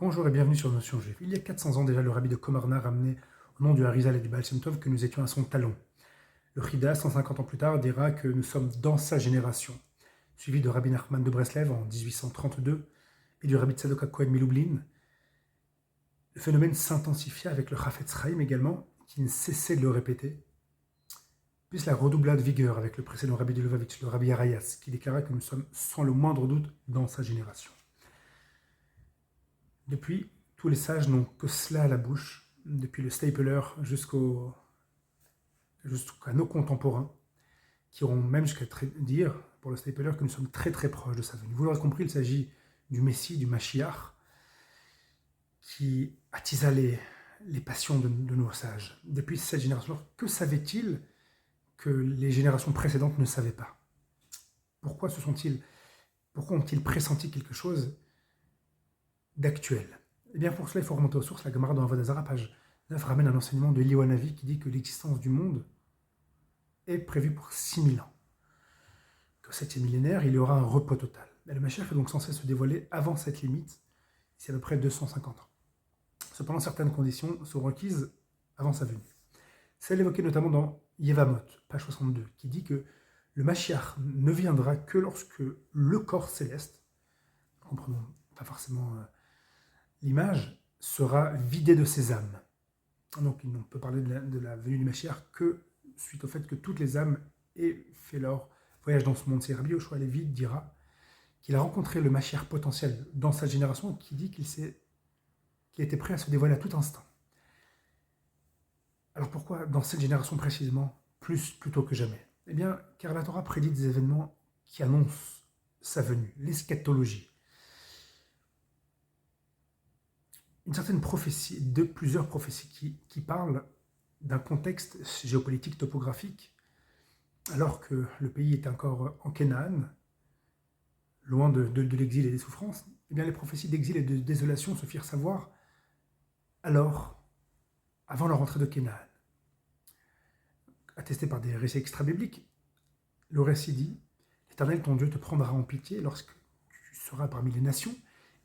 Bonjour et bienvenue sur Notion Juive. Il y a 400 ans déjà, le rabbi de Komarna ramenait au nom du Harizal et du Baal Shem Tov que nous étions à son talon. Le Chida, 150 ans plus tard, dira que nous sommes dans sa génération, suivi de Rabbi Nachman de Breslev en 1832 et du Rabbi Tzadok HaKohen Milublin. Le phénomène s'intensifia avec le Chafetz Chaim également, qui ne cessait de le répéter, puis cela redoubla de vigueur avec le précédent Rabbi de Lubavitch, le Rabbi Arayas, qui déclara que nous sommes sans le moindre doute dans sa génération. Depuis, tous les sages n'ont que cela à la bouche, depuis le Stapler jusqu'à nos contemporains, qui auront même jusqu'à dire, pour le Stapler, que nous sommes très très proches de sa venue. Vous l'aurez compris, il s'agit du Messie, du Mashiach, qui attisa les passions de nos sages. Depuis cette génération, que savait-il que les générations précédentes ne savaient pas? Pourquoi ont-ils pressenti quelque chose d'actuel? Eh bien, pour cela, il faut remonter aux sources. La Gemara dans Avodah Zarah, page 9, ramène un enseignement de Eliyahu Hanavi qui dit que l'existence du monde est prévue pour 6000 ans. Qu'au 7e millénaire, il y aura un repos total. Et le Mashiach est donc censé se dévoiler avant cette limite, c'est à peu près 250 ans. Cependant, certaines conditions sont requises avant sa venue. Celle évoquée notamment dans Yevamot, page 62, qui dit que le Mashiach ne viendra que lorsque le corps céleste, comprenons pas forcément l'image, sera vidé de ses âmes. Donc on peut parler de la venue du Mashiach que suite au fait que toutes les âmes aient fait leur voyage dans ce monde. C'est Rabbi Yoshua Levi dira qu'il a rencontré le Mashiach potentiel dans sa génération, qui dit qu'il était prêt à se dévoiler à tout instant. Alors pourquoi dans cette génération précisément, plutôt que jamais? Eh bien, car la Torah prédit des événements qui annoncent sa venue, l'eschatologie. Une certaine prophétie, plusieurs prophéties qui parlent d'un contexte géopolitique topographique, alors que le pays est encore en Canaan, loin de l'exil et des souffrances. Eh bien, les prophéties d'exil et de désolation se firent savoir alors, avant leur entrée de Canaan. Attesté par des récits extra-bibliques, le récit dit « L'Éternel, ton Dieu, te prendra en pitié lorsque tu seras parmi les nations,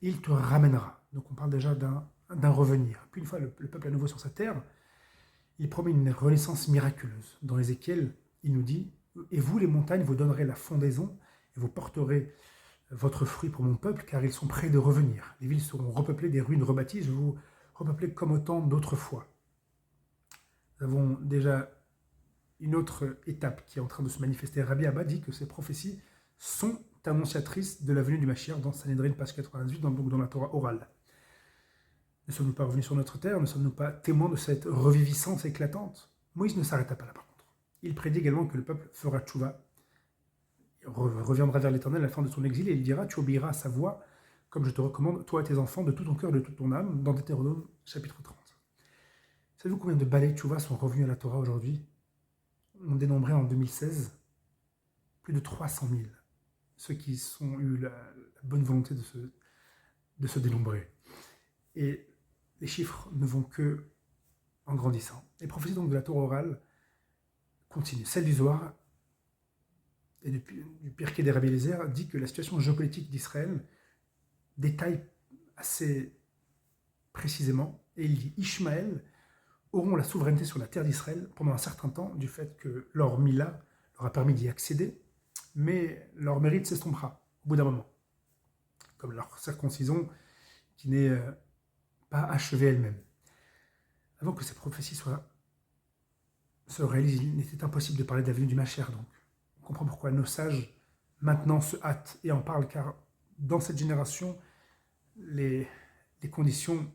et il te ramènera. » Donc on parle déjà d'un revenir. Puis une fois le peuple à nouveau sur sa terre, il promet une renaissance miraculeuse, dans Ézéchiel, il nous dit « Et vous, les montagnes, vous donnerez la fondaison, et vous porterez votre fruit pour mon peuple, car ils sont prêts de revenir. Les villes seront repeuplées, des ruines rebâties, je vais vous repeupler comme au temps d'autrefois. » Nous avons déjà une autre étape qui est en train de se manifester. Rabbi Abba dit que ces prophéties sont annonciatrices de la venue du Mashiach dans Sanhedrin, page 98, donc dans la Torah orale. Ne sommes-nous pas revenus sur notre terre? Ne sommes-nous pas témoins de cette reviviscence éclatante? Moïse ne s'arrêta pas là par contre. Il prédit également que le peuple fera tchouva, reviendra vers l'Éternel à la fin de son exil, et il dira « Tu obéiras à sa voix, comme je te recommande, toi et tes enfants, de tout ton cœur et de toute ton âme », dans Deutéronome, chapitre 30. Savez-vous combien de balais tchouva sont revenus à la Torah aujourd'hui? On dénombrait en 2016 plus de 300 000, ceux qui ont eu la bonne volonté de se dénombrer. Et les chiffres ne vont que en grandissant. Les prophéties donc de la Torah orale continuent. Celle du Zohar et du Pirkei des Rabbi Eliezer dit que la situation géopolitique d'Israël détaille assez précisément, et il dit « Ishmaël auront la souveraineté sur la terre d'Israël pendant un certain temps du fait que leur Mila leur a permis d'y accéder, mais leur mérite s'estompera au bout d'un moment, comme leur circoncision qui n'est pas achevée elle-même. » Avant que ces prophéties se réalisent, il était impossible de parler de la venue du Mashiach, donc on comprend pourquoi nos sages maintenant se hâtent et en parlent, car dans cette génération, les conditions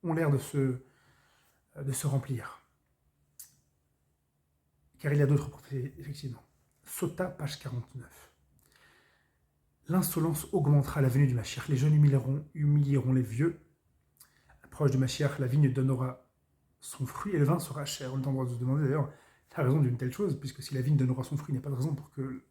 ont l'air de se remplir. Car il y a d'autres prophéties, effectivement. Sota, page 49. L'insolence augmentera à la venue du Mashiach. Les jeunes humilieront les vieux. À l'approche du Mashiach, la vigne donnera son fruit et le vin sera cher. On est en droit de se demander d'ailleurs la raison d'une telle chose, puisque si la vigne donnera son fruit, il n'y a pas de raison pour que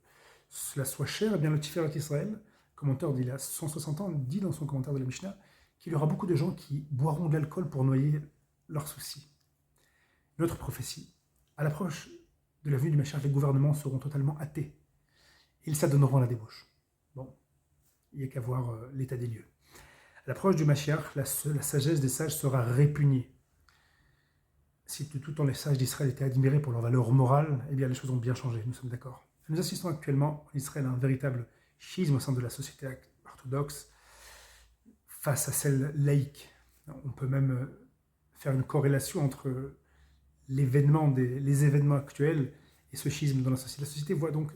cela soit cher. Eh bien, le Tiferet Israël, commentaire d'il y a 160 ans, dit dans son commentaire de la Mishnah qu'il y aura beaucoup de gens qui boiront de l'alcool pour noyer leurs soucis. Une autre prophétie. À l'approche de la venue du Mashiach, les gouvernements seront totalement athées. Ils s'adonneront à la débauche. Bon, il n'y a qu'à voir l'état des lieux. À l'approche du Mashiach, la sagesse des sages sera répugnée. Si de tout temps les sages d'Israël étaient admirés pour leur valeur morale, eh bien les choses ont bien changé, nous sommes d'accord. Nous assistons actuellement en Israël à un véritable schisme au sein de la société orthodoxe face à celle laïque. On peut même faire une corrélation entre les événements actuels et ce schisme dans la société. La société voit donc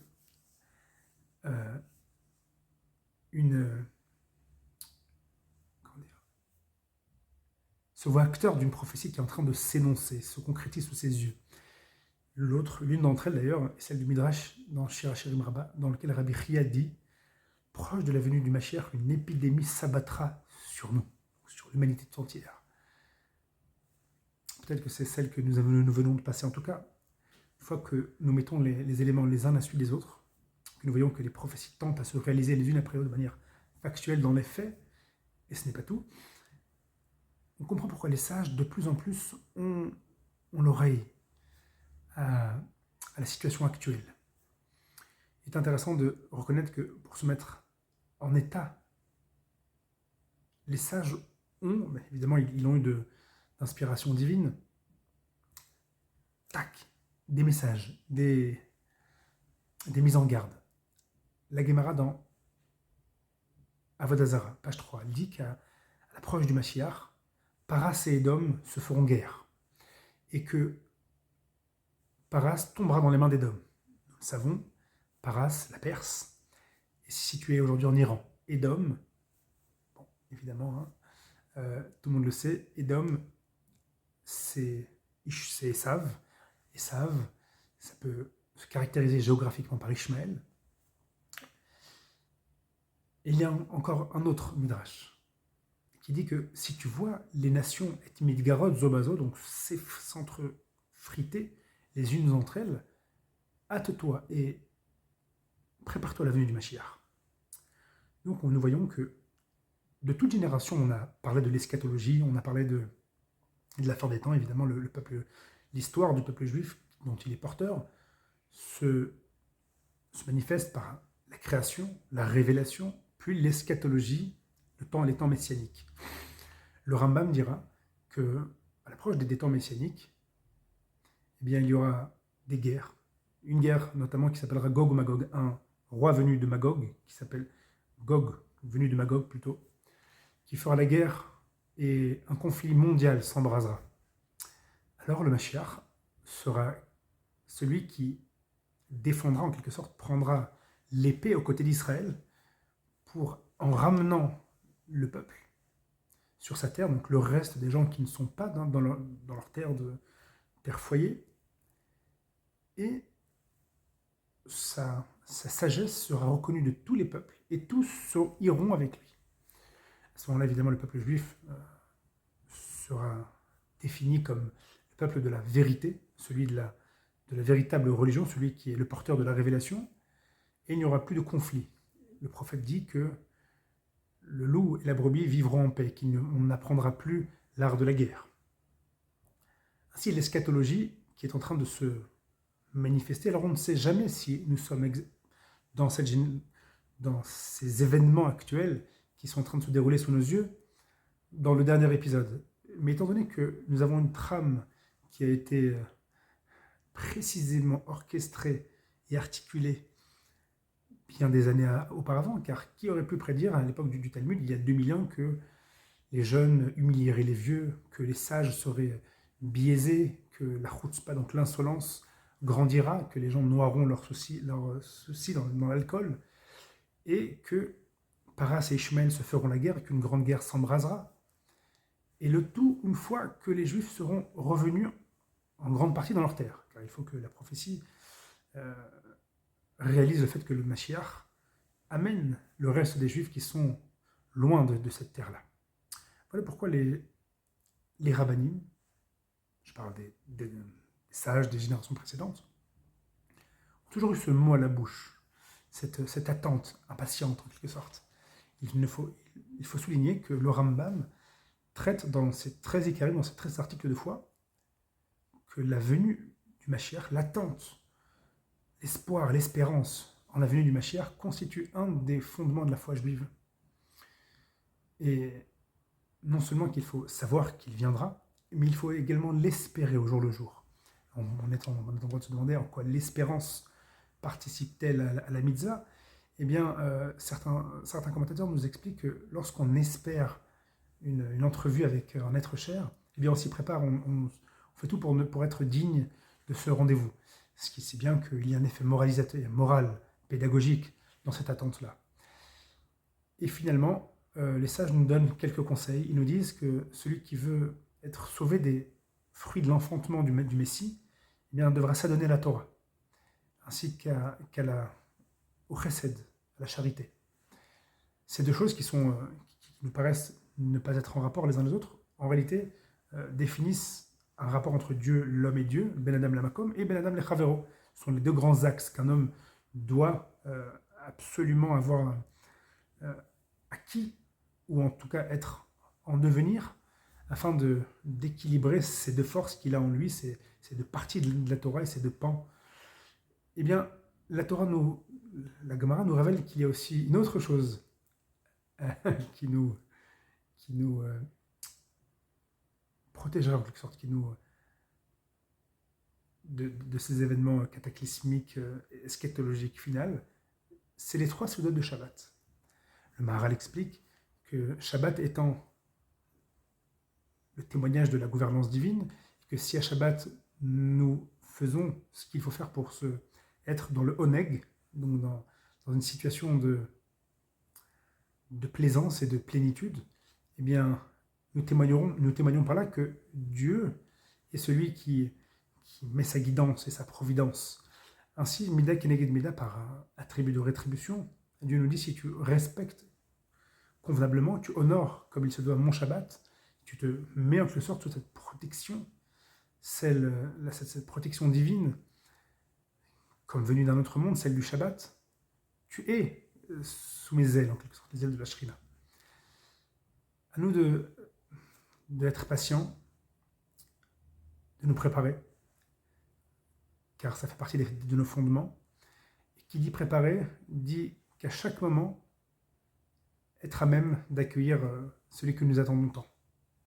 se voit acteur d'une prophétie qui est en train de s'énoncer, se concrétise sous ses yeux. L'une d'entre elles d'ailleurs, est celle du Midrash dans Shir HaShirim Rabbah, dans lequel Rabbi Chia dit, proche de la venue du Mashiach, une épidémie s'abattra sur nous, sur l'humanité tout entière. Peut-être que c'est celle que nous venons de passer. En tout cas, une fois que nous mettons les éléments les uns à la suite des autres, que nous voyons que les prophéties tentent à se réaliser les unes après l'autre de manière factuelle dans les faits, et ce n'est pas tout, on comprend pourquoi les sages, de plus en plus, ont l'oreille à la situation actuelle. Il est intéressant de reconnaître que pour se mettre en état, les sages ont, évidemment, ils ont eu d'inspiration divine, des messages, des mises en garde. La Gemara dans Avodah Zarah, page 3, elle dit qu'à l'approche du Mashiach, Paras et Édom se feront guerre, et que Paras tombera dans les mains d'Édom. Nous le savons, Paras, la Perse, est située aujourd'hui en Iran. Édom, bon, évidemment, tout le monde le sait, Édom, c'est Esav. Esav, ça peut se caractériser géographiquement par Ishmaël. Et il y a encore un autre midrash qui dit que si tu vois les nations et midgarot zobazo, donc s'entre-friter les unes entre elles, hâte-toi et prépare-toi à la venue du Mashiach. Donc nous voyons que de toute génération, on a parlé de l'eschatologie, on a parlé de la fin des temps, évidemment l'histoire du peuple juif dont il est porteur se manifeste par la création, la révélation, puis l'eschatologie, les temps messianiques. Le Rambam dira que à l'approche des temps messianiques, eh bien, il y aura des guerres. Une guerre notamment qui s'appellera Gog ou Magog, un roi venu de Magog, qui s'appelle Gog, venu de Magog plutôt, qui fera la guerre et un conflit mondial s'embrasera. Alors le Mashiach sera celui qui défendra en quelque sorte, prendra l'épée aux côtés d'Israël pour, en ramenant le peuple sur sa terre, donc le reste des gens qui ne sont pas dans leur terre foyer, et sa sagesse sera reconnue de tous les peuples, et tous iront avec lui. À ce moment-là, évidemment, le peuple juif sera défini comme le peuple de la vérité, celui de la véritable religion, celui qui est le porteur de la révélation, et il n'y aura plus de conflit. Le prophète dit que le loup et la brebis vivront en paix, qu'on n'apprendra plus l'art de la guerre. Ainsi, l'eschatologie qui est en train de se manifester, alors on ne sait jamais si nous sommes dans ces événements actuels qui sont en train de se dérouler sous nos yeux, dans le dernier épisode. Mais étant donné que nous avons une trame qui a été précisément orchestrée et articulée bien des années auparavant, car qui aurait pu prédire à l'époque du Talmud, il y a 2000 ans, que les jeunes humilieraient les vieux, que les sages seraient biaisés, que la chutzpah, donc l'insolence, grandira, que les gens noieront leurs soucis dans l'alcool, et que Paras et Ishmaël se feront la guerre, et qu'une grande guerre s'embrasera. Et le tout, une fois que les Juifs seront revenus en grande partie dans leur terre, car il faut que la prophétie réalise le fait que le Mashiach amène le reste des Juifs qui sont loin de cette terre-là. Voilà pourquoi les rabbinim, je parle des sages des générations précédentes, ont toujours eu ce mot à la bouche, cette attente impatiente en quelque sorte. Il faut souligner que le Rambam traite dans ces 13 Ikarim, dans ces 13 articles de foi, que la venue du Mashiach, l'attente, l'espoir, l'espérance en la venue du Mashiach constitue un des fondements de la foi juive. Et non seulement qu'il faut savoir qu'il viendra, mais il faut également l'espérer au jour le jour. On est en droit de se demander en quoi l'espérance participe-t-elle à la mitzvah. Eh bien, certains commentateurs nous expliquent que lorsqu'on espère une entrevue avec un être cher, eh bien on s'y prépare, on fait tout pour être digne de ce rendez-vous. Ce qui c'est bien qu'il y a un effet moralisateur, moral, pédagogique dans cette attente-là. Et finalement, les sages nous donnent quelques conseils. Ils nous disent que celui qui veut être sauvé des fruits de l'enfantement du Messie, eh bien, devra s'adonner à la Torah, ainsi au chesed, à la charité. Ces deux choses qui nous paraissent ne pas être en rapport les uns les autres, en réalité, définissent un rapport entre Dieu, l'homme et Dieu, Ben Adam Lamakom, et Ben Adam Lechavero. Ce sont les deux grands axes qu'un homme doit absolument avoir acquis, ou en tout cas être en devenir, afin d'équilibrer ces deux forces qu'il a en lui, ces deux parties de la Torah et ces deux pans. Eh bien, la Gemara nous révèle qu'il y a aussi une autre chose qui nous protégera en quelque sorte, de ces événements cataclysmiques, eschatologiques finales, c'est les 3 soudats de Shabbat. Le Maharal explique que Shabbat étant le témoignage de la gouvernance divine, que si à Shabbat nous faisons ce qu'il faut faire pour être dans le oneg, donc dans une situation de plaisance et de plénitude, eh bien, nous témoignons par là que Dieu est celui qui met sa guidance et sa providence. Ainsi, Mida Keneged Mida, par un attribut de rétribution, Dieu nous dit, si tu respectes convenablement, tu honores comme il se doit mon Shabbat, tu te mets en quelque sorte sous cette protection, cette protection divine, comme venue d'un autre monde, celle du Shabbat, tu es sous mes ailes, en quelque sorte, les ailes de la Shrina. À nous d'être patients, de nous préparer, car ça fait partie de nos fondements. Et qui dit préparer, dit qu'à chaque moment, être à même d'accueillir celui que nous attendons tant.